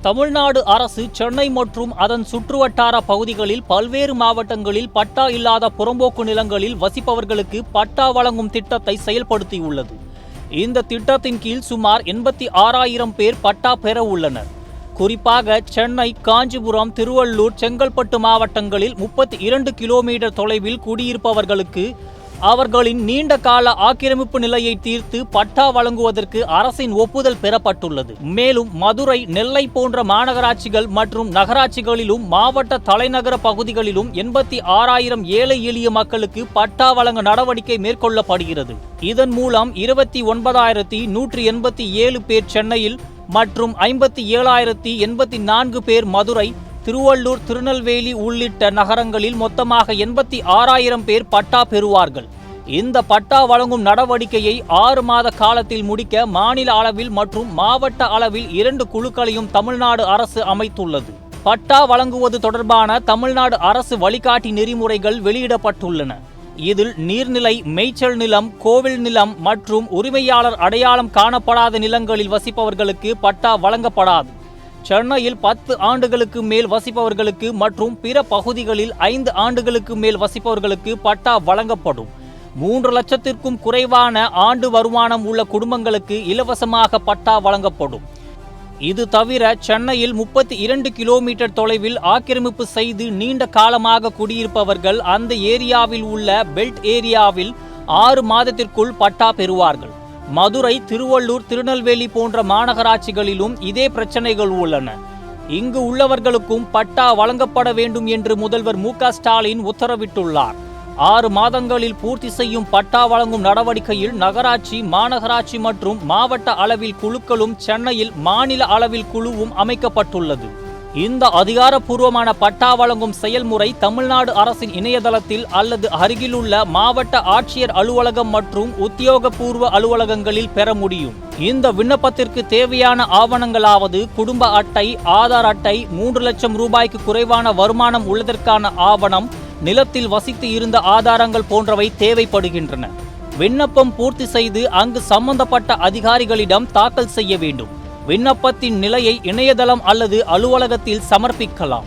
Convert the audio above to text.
தமிழ்நாடு அரசு சென்னை மற்றும் அதன் சுற்றுவட்டார பகுதிகளில் பல்வேறு மாவட்டங்களில் பட்டா இல்லாத புறம்போக்கு நிலங்களில் வசிப்பவர்களுக்கு பட்டா வழங்கும் திட்டத்தை செயல்படுத்தியுள்ளது. இந்த திட்டத்தின் கீழ் சுமார் 86,000 பேர் பட்டா பெற உள்ளனர். குறிப்பாக சென்னை, காஞ்சிபுரம், திருவள்ளூர், செங்கல்பட்டு மாவட்டங்களில் 32 கிலோமீட்டர் தொலைவில் குடியிருப்பவர்களுக்கு அவர்களின் நீண்ட கால ஆக்கிரமிப்பு நிலையை தீர்த்து பட்டா வழங்குவதற்கு அரசின் ஒப்புதல் பெறப்பட்டுள்ளது. மேலும் மதுரை, நெல்லை போன்ற மாநகராட்சிகள் மற்றும் நகராட்சிகளிலும் மாவட்ட தலைநகர பகுதிகளிலும் 86,000 ஏழை எளிய மக்களுக்கு பட்டா வழங்க நடவடிக்கை மேற்கொள்ளப்படுகிறது. இதன் மூலம் 29,187 பேர் சென்னையில் மற்றும் 57,084 பேர் மதுரை, திருவள்ளூர், திருநெல்வேலி உள்ளிட்ட நகரங்களில் மொத்தமாக 86,000 பேர் பட்டா பெறுவார்கள். இந்த பட்டா வழங்கும் நடவடிக்கையை 6 மாத காலத்தில் முடிக்க மாநில அளவில் மற்றும் மாவட்ட அளவில் 2 குழுக்களையும் தமிழ்நாடு அரசு அமைத்துள்ளது. பட்டா வழங்குவது தொடர்பான தமிழ்நாடு அரசு வழிகாட்டி நெறிமுறைகள் வெளியிடப்பட்டுள்ளன. இதில் நீர்நிலை, மேய்ச்சல் நிலம், கோவில் நிலம் மற்றும் உரிமையாளர் அடையாளம் காணப்படாத நிலங்களில் வசிப்பவர்களுக்கு பட்டா வழங்கப்படாது. சென்னையில் 10 ஆண்டுகளுக்கு மேல் வசிப்பவர்களுக்கு மற்றும் பிற பகுதிகளில் 5 ஆண்டுகளுக்கு மேல் வசிப்பவர்களுக்கு பட்டா வழங்கப்படும். 3 லட்சத்திற்கும் குறைவான ஆண்டு வருமானம் உள்ள குடும்பங்களுக்கு இலவசமாக பட்டா வழங்கப்படும். இது தவிர சென்னையில் 32 கிலோமீட்டர் தொலைவில் ஆக்கிரமிப்பு செய்து நீண்ட காலமாக குடியிருப்பவர்கள் அந்த ஏரியாவில் உள்ள பெல்ட் ஏரியாவில் 6 மாதத்திற்குள் பட்டா பெறுவார்கள். மதுரை, திருவள்ளூர், திருநெல்வேலி போன்ற மாநகராட்சிகளிலும் இதே பிரச்சனைகள் உள்ளன. இங்கு உள்ளவர்களுக்கும் பட்டா வழங்கப்பட வேண்டும் என்று முதல்வர் மு.க. ஸ்டாலின் உத்தரவிட்டுள்ளார். 6 மாதங்களில் பூர்த்தி செய்யும் பட்டா வழங்கும் நடவடிக்கையில் நகராட்சி, மாநகராட்சி மற்றும் மாவட்ட அளவில் குழுக்களும் சென்னையில் மாநில அளவில் குழுவும் அமைக்கப்பட்டுள்ளது. இந்த அதிகாரப்பூர்வமான பட்டா வழங்கும் செயல்முறை தமிழ்நாடு அரசின் இணையதளத்தில் அல்லது அருகிலுள்ள மாவட்ட ஆட்சியர் அலுவலகம் மற்றும் உத்தியோகபூர்வ அலுவலகங்களில் பெற முடியும். இந்த விண்ணப்பத்திற்கு தேவையான ஆவணங்களாவது குடும்ப அட்டை, ஆதார் அட்டை, 3 லட்சம் ரூபாய்க்கு குறைவான வருமானம் உள்ளதற்கான ஆவணம், நிலத்தில் வசித்து இருந்த ஆதாரங்கள் போன்றவை தேவைப்படுகின்றன. விண்ணப்பம் பூர்த்தி செய்து அங்கு சம்பந்தப்பட்ட அதிகாரிகளிடம் தாக்கல் செய்ய வேண்டும். விண்ணப்பத்தின் நிலையை இணையதளம் அல்லது அலுவலகத்தில் சமர்ப்பிக்கலாம்.